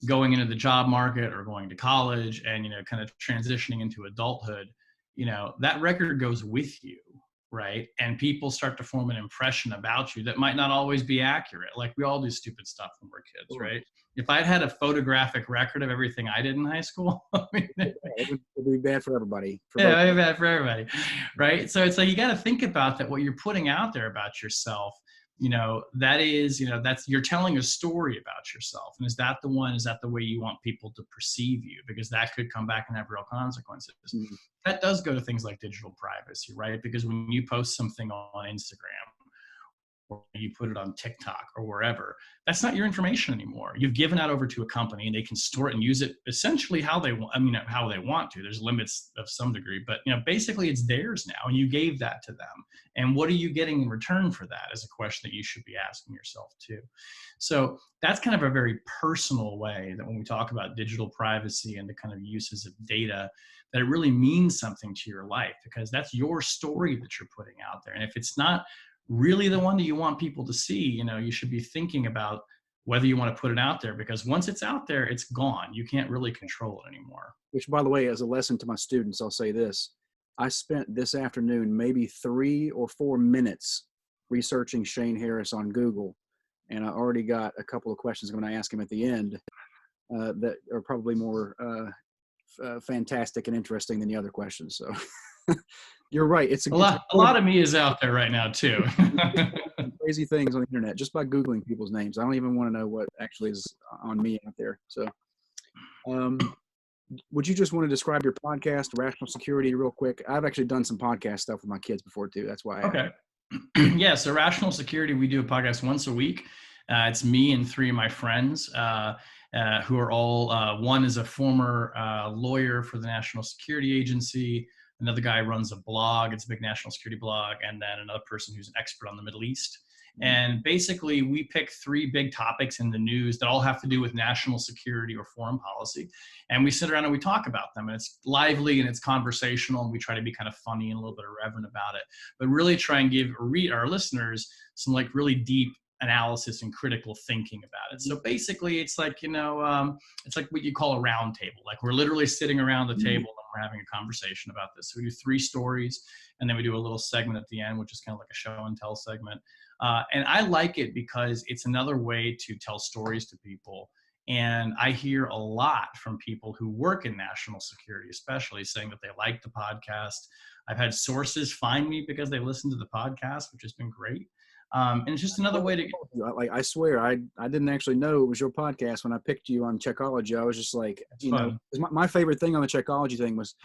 going into the job market or going to college and, kind of transitioning into adulthood, that record goes with you. Right. And people start to form an impression about you that might not always be accurate. Like, we all do stupid stuff when we're kids, right? If I'd had a photographic record of everything I did in high school, it would be bad for everybody. Yeah, it'd be bad for everybody. Right. So it's like, you got to think about that. What you're putting out there about yourself, that is, that's, you're telling a story about yourself. And is that the way you want people to perceive you? Because that could come back and have real consequences. Mm-hmm. That does go to things like digital privacy, right? Because when you post something on Instagram, or you put it on TikTok or wherever, that's not your information anymore. You've given that over to a company and they can store it and use it essentially how they want to. There's limits of some degree, but basically it's theirs now, and you gave that to them. And what are you getting in return for that is a question that you should be asking yourself too. So that's kind of a very personal way that when we talk about digital privacy and the kind of uses of data, that it really means something to your life, because that's your story that you're putting out there. And if it's not really the one that you want people to see, you should be thinking about whether you want to put it out there, because once it's out there, it's gone. You can't really control it anymore. Which, by the way, as a lesson to my students, I'll say this. I spent this afternoon maybe 3 or 4 minutes researching Shane Harris on Google, and I already got a couple of questions I'm going to ask him at the end that are probably more fantastic and interesting than the other questions. So you're right. It's a lot of me is out there right now too. Crazy things on the internet just by Googling people's names. I don't even want to know what actually is on me out there. So would you just want to describe your podcast, Rational Security, real quick? I've actually done some podcast stuff with my kids before too. That's why. Okay. Yeah. So Rational Security, we do a podcast once a week. It's me and 3 of my friends who are all, one is a former lawyer for the National Security Agency. Another guy runs a blog. It's a big national security blog. And then another person who's an expert on the Middle East. And basically, we pick 3 big topics in the news that all have to do with national security or foreign policy. And we sit around and we talk about them. And it's lively and it's conversational. And we try to be kind of funny and a little bit irreverent about it. But really try and give our listeners some like really deep analysis and critical thinking about it. So basically, it's like, it's like what you call a round table. Like, we're literally sitting around the table and we're having a conversation about this. So we do 3 stories, and then we do a little segment at the end, which is kind of like a show and tell segment. And I like it because it's another way to tell stories to people. And I hear a lot from people who work in national security, especially, saying that they like the podcast. I've had sources find me because they listen to the podcast, which has been great. And it's just another way to get. Like, I swear, I didn't actually know it was your podcast when I picked you on Checkology. I was just like, my favorite thing on the Checkology thing was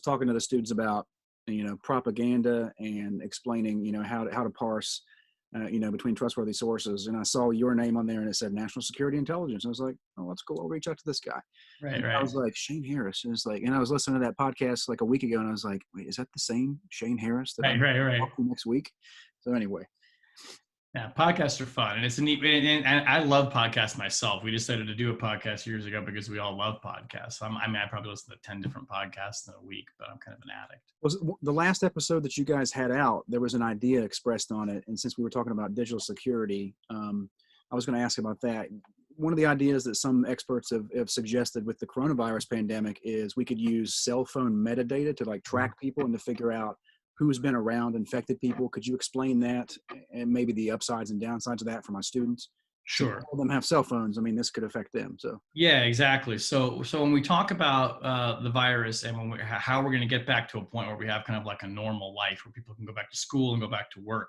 talking to the students about, propaganda and explaining, how to parse, between trustworthy sources. And I saw your name on there and it said National Security Intelligence. I was like, oh, that's cool. I'll reach out to this guy. Right. I was like, Shane Harris. And it's like, and I was listening to that podcast like a week ago and I was like, wait, is that the same Shane Harris that I'm talking next week? So anyway. Yeah, podcasts are fun, and it's a neat. And I love podcasts myself. We decided to do a podcast years ago because we all love podcasts. I probably listen to 10 different podcasts in a week, but I'm kind of an addict. Was the last episode that you guys had out? There was an idea expressed on it, and since we were talking about digital security, I was going to ask about that. One of the ideas that some experts have suggested with the coronavirus pandemic is we could use cell phone metadata to like track people and to figure out who's been around infected people. Could you explain that and maybe the upsides and downsides of that for my students? Since Sure. all of them have cell phones, I mean, this could affect them. So, Yeah, exactly. So when we talk about the virus and how we're going to get back to a point where we have kind of like a normal life where people can go back to school and go back to work,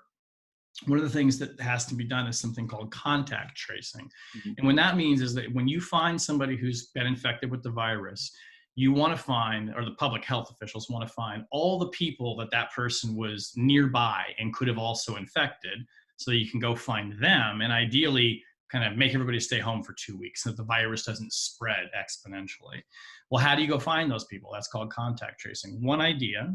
one of the things that has to be done is something called contact tracing. mhm. And what that means is that when you find somebody who's been infected with the virus, you want to find, or the public health officials want to find all the people that that person was nearby and could have also infected, so that you can go find them and ideally kind of make everybody stay home for 2 weeks so that the virus doesn't spread exponentially. Well, how do you go find those people? That's called contact tracing. One idea,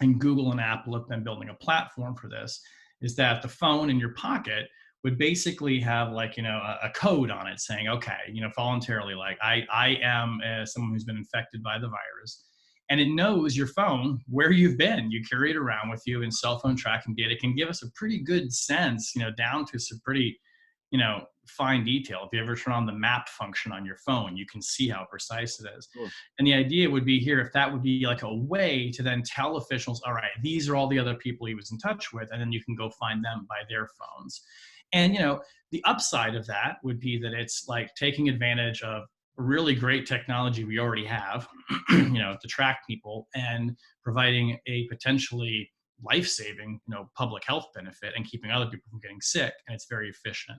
and Google and Apple have been building a platform for this, is that the phone in your pocket would basically have like, a code on it saying, okay, voluntarily, like I am someone who's been infected by the virus. And it knows your phone, where you've been. You carry it around with you, and cell phone tracking data can give us a pretty good sense, down to some pretty, fine detail. If you ever turn on the map function on your phone, you can see how precise it is. Sure. And the idea would be here, if that would be like a way to then tell officials, all right, these are all the other people he was in touch with, and then you can go find them by their phones. And the upside of that would be that it's like taking advantage of really great technology we already have, to track people and providing a potentially life-saving, public health benefit and keeping other people from getting sick. And it's very efficient.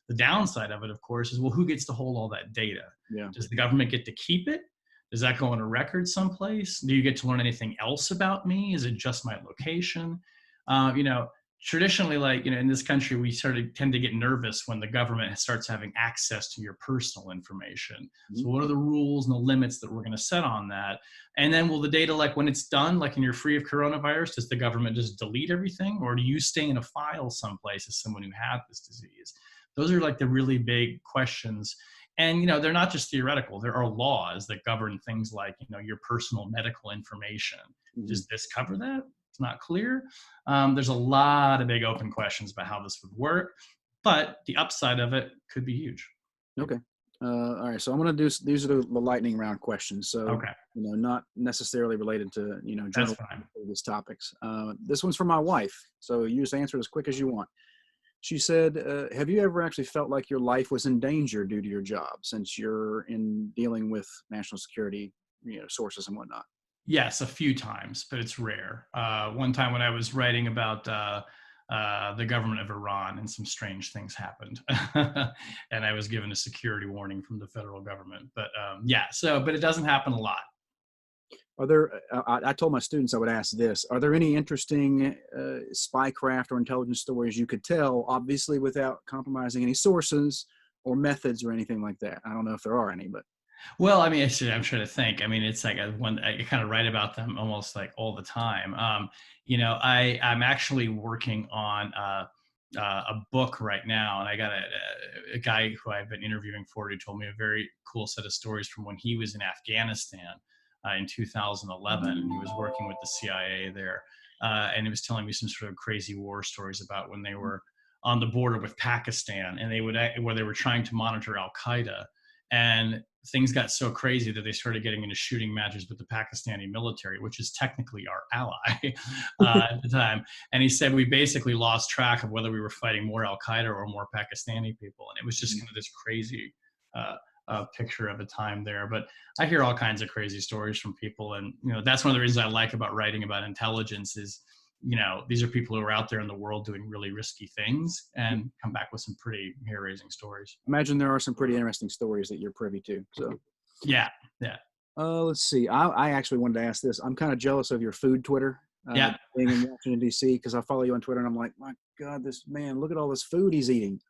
The downside of it, of course, is, well, who gets to hold all that data? Yeah. Does the government get to keep it? Does that go on a record someplace? Do you get to learn anything else about me? Is it just my location? Traditionally, like, in this country, we tend to get nervous when the government starts having access to your personal information. Mm-hmm. So what are the rules and the limits that we're going to set on that? And then will the data, like when it's done, like when you're free of coronavirus, does the government just delete everything? Or do you stay in a file someplace as someone who had this disease? Those are like the really big questions. And, they're not just theoretical. There are laws that govern things like, your personal medical information. Mm-hmm. Does this cover that? It's not clear. There's a lot of big open questions about how this would work, but the upside of it could be huge. Okay. All right. So I'm going to do, these are the lightning round questions. So, Okay. Not necessarily related to, That's general fine. these topics. This one's for my wife. So you just answer it as quick as you want. She said, have you ever actually felt like your life was in danger due to your job, since you're in dealing with national security, sources and whatnot? Yes, a few times, but it's rare. One time when I was writing about the government of Iran, and some strange things happened, and I was given a security warning from the federal government. But but it doesn't happen a lot. Are there, I told my students I would ask this, are there any interesting spycraft or intelligence stories you could tell, obviously without compromising any sources or methods or anything like that? I don't know if there are any, but. Well, I mean, actually, I'm trying to think. I mean, it's like I kind of write about them almost like all the time. I'm actually working on a book right now, and I got a guy who I've been interviewing for, who told me a very cool set of stories from when he was in Afghanistan in 2011, and he was working with the CIA there, and he was telling me some sort of crazy war stories about when they were on the border with Pakistan, and where they were trying to monitor Al Qaeda. And things got so crazy that they started getting into shooting matches with the Pakistani military, which is technically our ally at the time. And he said we basically lost track of whether we were fighting more Al Qaeda or more Pakistani people. And it was just kind of this crazy picture of a time there. But I hear all kinds of crazy stories from people. And, that's one of the reasons I like about writing about intelligence is, these are people who are out there in the world doing really risky things and come back with some pretty hair-raising stories. Imagine there are some pretty interesting stories that you're privy to. So, yeah. Let's see. I actually wanted to ask this. I'm kind of jealous of your food Twitter. Being in Washington D.C., because I follow you on Twitter, and I'm like, my God, this man! Look at all this food he's eating.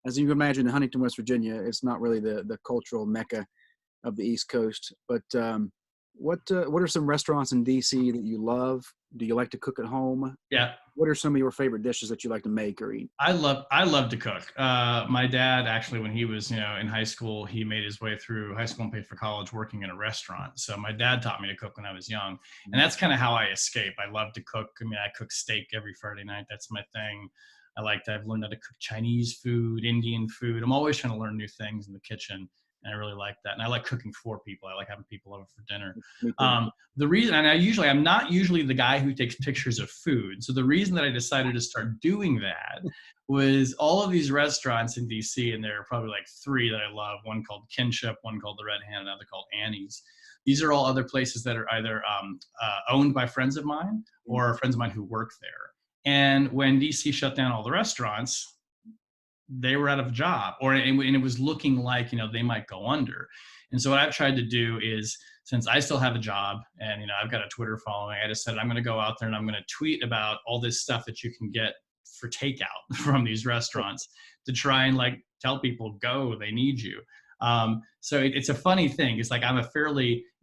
As you can imagine, in Huntington, West Virginia, it's not really the cultural mecca of the East Coast. But what are some restaurants in D.C. that you love? Do you like to cook at home? Yeah. What are some of your favorite dishes that you like to make or eat? I love to cook. My dad, actually, when he was, in high school, he made his way through high school and paid for college working in a restaurant. So my dad taught me to cook when I was young. And that's kind of how I escape. I love to cook. I mean, I cook steak every Friday night. That's my thing. I've learned how to cook Chinese food, Indian food. I'm always trying to learn new things in the kitchen. And I really like that. And I like cooking for people. I like having people over for dinner. Me too. The reason, and I'm not usually the guy who takes pictures of food. So the reason that I decided to start doing that was all of these restaurants in DC, and there are probably like 3 that I love. One called Kinship, one called the Red Hand, another called Annie's. These are all other places that are either owned by friends of mine or friends of mine who work there. And when DC shut down all the restaurants, they were out of a job, and it was looking like, they might go under. And so what I've tried to do is, since I still have a job and, I've got a Twitter following, I just said, I'm going to go out there and I'm going to tweet about all this stuff that you can get for takeout from these restaurants to try and like tell people, go, they need you. So it's a funny thing. It's like, I'm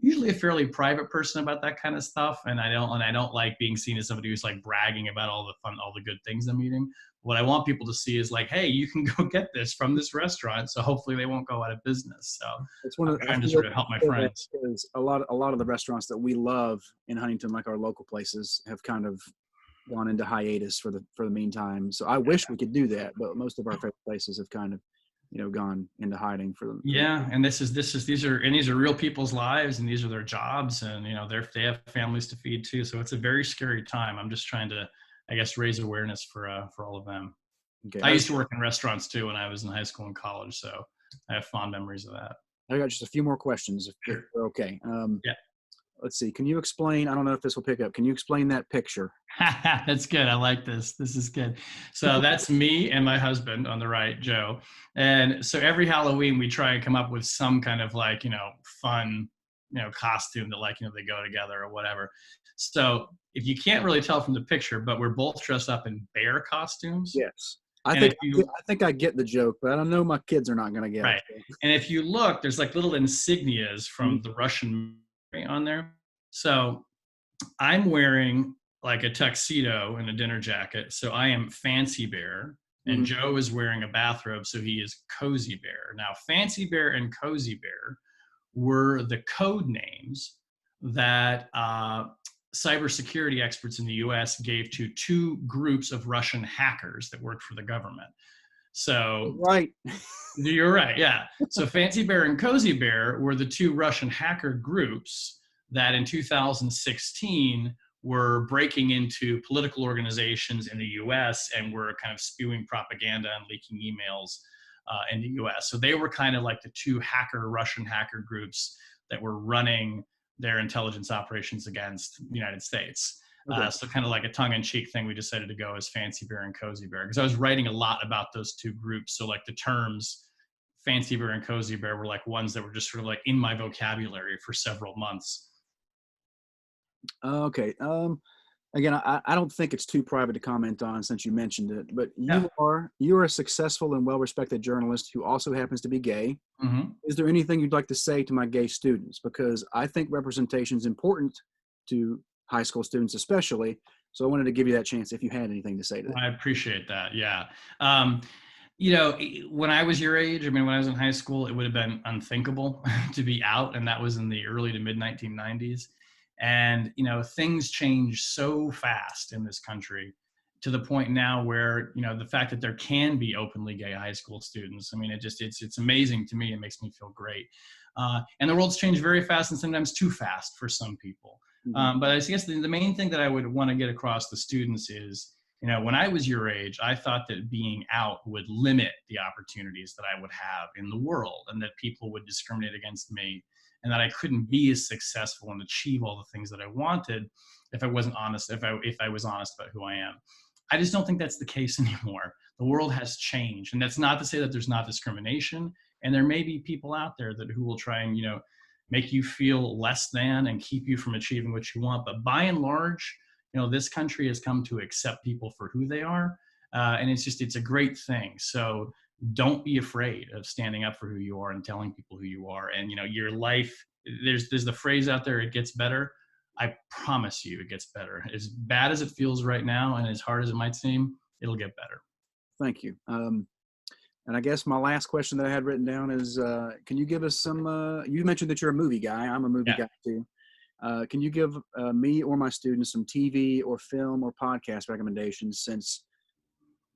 usually a fairly private person about that kind of stuff. And I don't like being seen as somebody who's like bragging about all the good things I'm eating. What I want people to see is like, hey, you can go get this from this restaurant. So hopefully they won't go out of business. So it's one of I'm trying to sort of help my friends. A lot of the restaurants that we love in Huntington, like our local places, have kind of gone into hiatus for the meantime. So I wish we could do that, but most of our favorite places have kind of, gone into hiding for them. Yeah, and these are real people's lives, and these are their jobs, and they have families to feed too. So it's a very scary time. I'm just trying to, I guess, raise awareness for all of them. Okay. I used to work in restaurants too when I was in high school and college, so I have fond memories of that. I got just a few more questions if we're okay. Yeah. Let's see. Can you explain? I don't know if this will pick up. Can you explain that picture? That's good. I like this. This is good. So that's me and my husband on the right, Joe. And so every Halloween we try and come up with some kind of like, fun, costume that like, they go together or whatever. So if you can't really tell from the picture, but we're both dressed up in bear costumes. Yes. I think I get the joke, but I don't know my kids are not going to get it. And if you look, there's like little insignias from the Russian on there. So I'm wearing like a tuxedo and a dinner jacket. So I am Fancy Bear, and Joe is wearing a bathrobe. So he is Cozy Bear. Now, Fancy Bear and Cozy Bear were the code names that cybersecurity experts in the US gave to 2 groups of Russian hackers that worked for the government. So right. You're right. Yeah. So Fancy Bear and Cozy Bear were the 2 Russian hacker groups that in 2016 were breaking into political organizations in the US and were kind of spewing propaganda and leaking emails in the US. So they were kind of like the 2 Russian hacker groups that were running their intelligence operations against the United States. Okay. So kind of like a tongue-in-cheek thing, we decided to go as Fancy Bear and Cozy Bear, because I was writing a lot about those 2 groups. So like the terms Fancy Bear and Cozy Bear were like ones that were just sort of like in my vocabulary for several months. Okay. Again, I don't think it's too private to comment on since you mentioned it, but you are a successful and well-respected journalist who also happens to be gay. Mm-hmm. Is there anything you'd like to say to my gay students? Because I think representation is important to high school students especially. So I wanted to give you that chance if you had anything to say to them. I appreciate that. Yeah. When I was your age, when I was in high school, it would have been unthinkable to be out. And that was in the early to mid 1990s. And, things change so fast in this country to the point now where, the fact that there can be openly gay high school students, it's amazing to me. It makes me feel great. And the world's changed very fast and sometimes too fast for some people. Mm-hmm. But I guess the main thing that I would want to get across to students is, when I was your age, I thought that being out would limit the opportunities that I would have in the world and that people would discriminate against me and that I couldn't be as successful and achieve all the things that I wanted if I wasn't honest, if I was honest about who I am. I just don't think that's the case anymore. The world has changed. And that's not to say that there's not discrimination. And there may be people out there who will try and, make you feel less than and keep you from achieving what you want. But by and large, this country has come to accept people for who they are. And it's a great thing. So don't be afraid of standing up for who you are and telling people who you are. And, your life, there's the phrase out there, it gets better. I promise you it gets better. As bad as it feels right now and as hard as it might seem, it'll get better. Thank you. And I guess my last question that I had written down is, can you give us some, you mentioned that you're a movie guy. I'm a movie guy too. Can you give me or my students some TV or film or podcast recommendations, since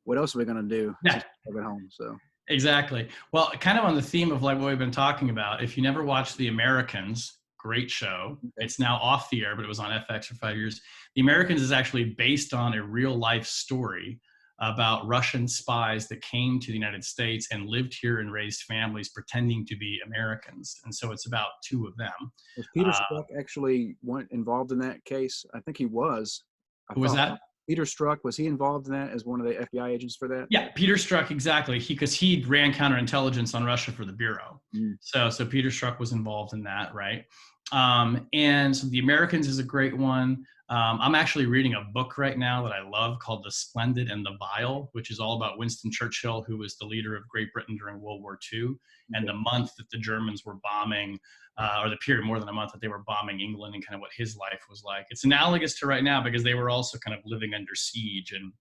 what else are we going to do at home? So Exactly. Well, kind of on the theme of like what we've been talking about, if you never watched The Americans, great show. Okay. It's now off the air, but it was on FX for 5 years. The Americans is actually based on a real life story about Russian spies that came to the United States and lived here and raised families pretending to be Americans. And so it's about two of them. Was Peter Strzok actually involved in that case? I think he was. I Who was thought that? Peter Strzok, was he involved in that as one of the FBI agents for that? Yeah, Peter Strzok, exactly. Because he ran counterintelligence on Russia for the Bureau. Mm. So Peter Strzok was involved in that, right? And so The Americans is a great one. I'm actually reading a book right now that I love called The Splendid and the Vile, which is all about Winston Churchill, who was the leader of Great Britain during World War II, and the month that the Germans were bombing, or the period more than a month that they were bombing England, and kind of what his life was like. It's analogous to right now because they were also kind of living under siege and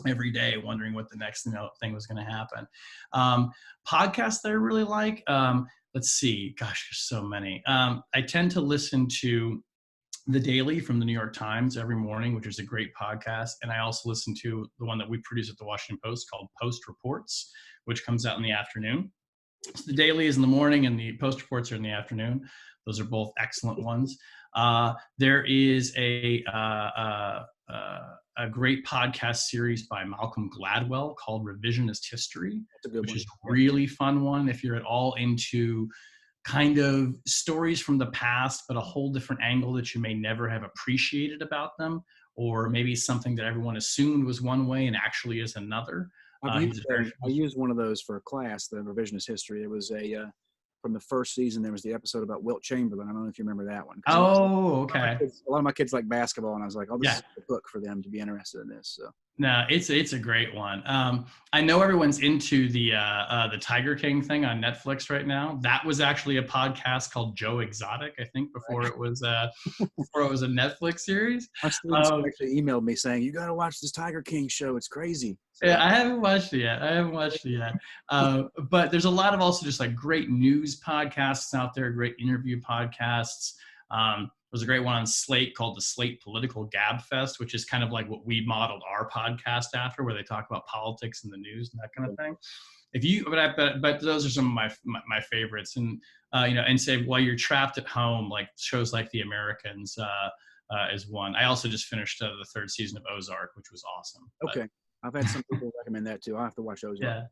every day wondering what the next thing was going to happen. Podcasts that I really like. Let's see. Gosh, there's so many. I tend to listen to The Daily from the New York Times every morning, which is a great podcast. And I also listen to the one that we produce at the Washington Post called Post Reports, which comes out in the afternoon. So The Daily is in the morning and the Post Reports are in the afternoon. Those are both excellent ones. There is a great podcast series by Malcolm Gladwell called Revisionist History, which is a really fun one if you're at all into kind of stories from the past, but a whole different angle that you may never have appreciated about them, or maybe something that everyone assumed was one way and actually is another. I used one of those for a class, the revisionist history. It was from the first season. There was the episode about Wilt Chamberlain. I don't know if you remember that one. Oh, okay. A lot of my kids like basketball, and I was like, "Oh, this is a book for them to be interested in this." So. No, it's a great one. I know everyone's into the Tiger King thing on Netflix right now. That was actually a podcast called Joe Exotic, I think, before it was a Netflix series. My students actually emailed me saying, "You got to watch this Tiger King show. It's crazy." So, yeah, I haven't watched it yet. But there's a lot of also just like great news podcasts out there, great interview podcasts. There's a great one on Slate called the Slate Political Gab Fest, which is kind of like what we modeled our podcast after, where they talk about politics and the news and that kind of thing. But those are some of my favorites. And and say while you're trapped at home, like shows like The Americans is one. I also just finished the third season of Ozark, which was awesome. Okay, I've had some people recommend that too. I have to watch Ozark. Yeah.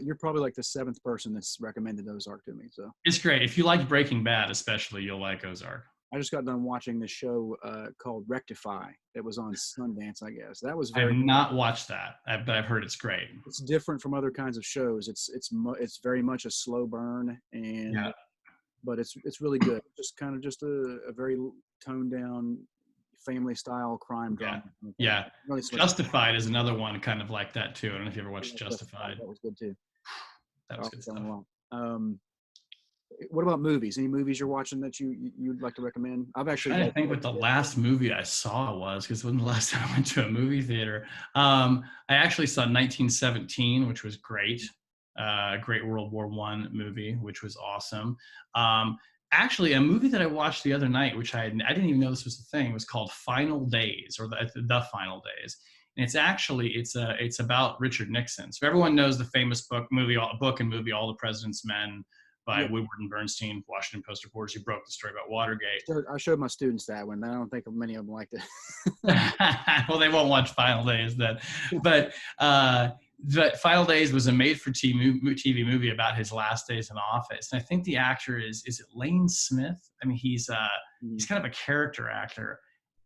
You're probably like the seventh person that's recommended Ozark to me. So it's great. If you like Breaking Bad, especially, you'll like Ozark. I just got done watching this show called Rectify. It was on Sundance, I guess. That was I have not watched that, but I've heard it's great. It's different from other kinds of shows. It's very much a slow burn, but it's really good. Just kind of a very toned down family style crime drama. Yeah. Really Justified is another one kind of like that too. I don't know if you ever watched Justified. That was good too. That was good stuff. What about movies? Any movies you're watching that you'd like to recommend? I've actually. I think what the last movie I saw was, because it wasn't the last time I went to a movie theater. I actually saw 1917, which was great. Great World War I movie, which was awesome. Actually, a movie that I watched the other night, which I didn't even know this was a thing, was called Final Days, or the Final Days. And it's about Richard Nixon. So everyone knows the famous book and movie, All the President's Men, by Woodward and Bernstein, Washington Post reporters who broke the story about Watergate. I showed my students that one. I don't think many of them liked it. Well, they won't watch Final Days then. But Final Days was a made-for-TV movie about his last days in office. And I think the actor is it Lane Smith? I mean, he's kind of a character actor.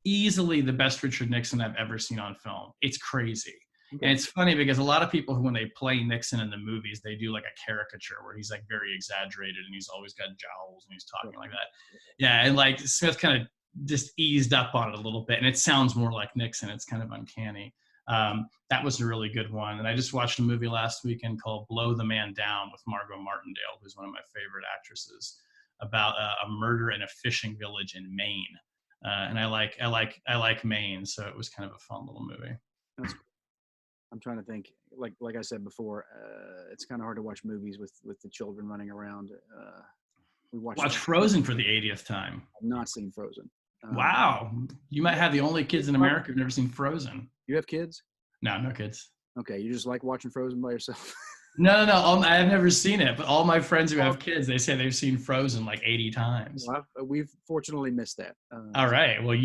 Easily the best Richard Nixon I've ever seen on film. It's crazy. Okay. And it's funny because a lot of people who, when they play Nixon in the movies, they do like a caricature where he's like very exaggerated and he's always got jowls and he's talking like that. Yeah, and like Smith kind of just eased up on it a little bit, and it sounds more like Nixon. It's kind of uncanny. That was a really good one. And I just watched a movie last weekend called Blow the Man Down with Margot Martindale, who's one of my favorite actresses, about a murder in a fishing village in Maine. And I like Maine, so it was kind of a fun little movie. That's cool. I'm trying to think. Like I said before, it's kind of hard to watch movies with the children running around. We watched Frozen for the 80th time. I've not seen Frozen. Wow, you might have the only kids in America who've never seen Frozen. You have kids? No kids. Okay, you just like watching Frozen by yourself? No. I've never seen it, but all my friends who have kids, they say they've seen Frozen like 80 times. Well, we've fortunately missed that. All right. Well,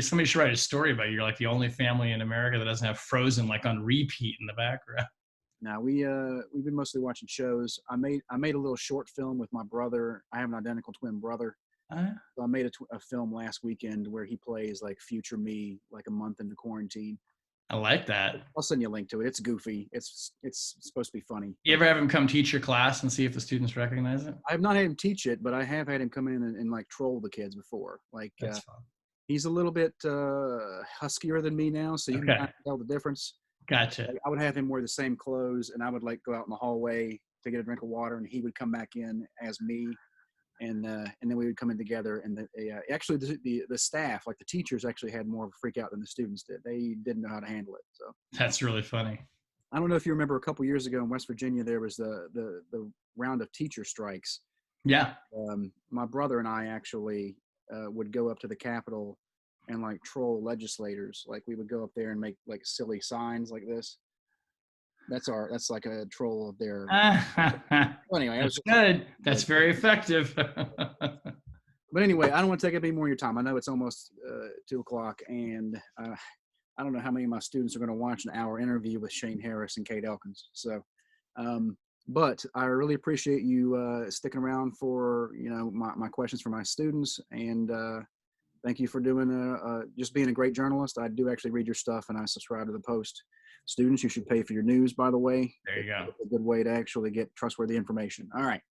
somebody should write a story about you. You're like the only family in America that doesn't have Frozen like on repeat in the background. Now we've been mostly watching shows. I made a little short film with my brother. I have an identical twin brother. Uh, So I made a film last weekend where he plays like future me, like a month into quarantine. I like that. I'll send you a link to it. It's goofy. It's supposed to be funny. You ever have him come teach your class and see if the students recognize it? I have not had him teach it, but I have had him come in and like troll the kids before. Like That's fun. he's a little bit huskier than me now, so you can Okay. kind of tell the difference. Gotcha. Like, I would have him wear the same clothes, and I would like go out in the hallway to get a drink of water, and he would come back in as me, and then we would come in together. And actually the staff, like the teachers, actually had more of a freak out than the students did. They didn't know how to handle it. So That's really funny. I don't know if you remember a couple years ago in West Virginia, there was the round of teacher strikes. Yeah. My brother and I actually would go up to the Capitol and like troll legislators. Like we would go up there and make like silly signs like this. That's like a troll of their. Well, anyway, That's good. That's very effective. But anyway, I don't want to take up any more of your time. I know it's almost 2:00, and I don't know how many of my students are going to watch an hour interview with Shane Harris and Kate Elkins. So, but I really appreciate you sticking around for my questions for my students, and thank you for doing just being a great journalist. I do actually read your stuff, and I subscribe to the Post. Students, you should pay for your news, by the way. There you go. It's a good way to actually get trustworthy information. All right.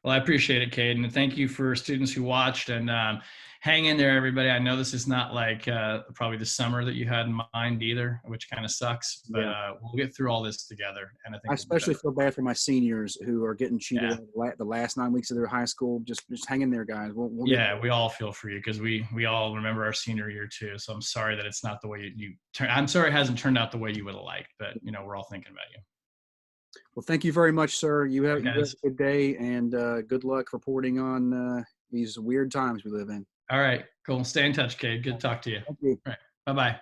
Well, I appreciate it, Cade, and thank you for students who watched, and hang in there, everybody. I know this is not like probably the summer that you had in mind either, which kind of sucks, but we'll get through all this together. And I think I especially feel bad for my seniors who are getting cheated the last 9 weeks of their high school. Just hang in there, guys. We'll we all feel for you because we all remember our senior year too. So I'm sorry that it's not the way I'm sorry it hasn't turned out the way you would have liked, but we're all thinking about you. Well, thank you very much, sir. You have a good day, and good luck reporting on these weird times we live in. All right, cool. Stay in touch, Cade. Good to talk to you. Thank you. All right. Bye-bye.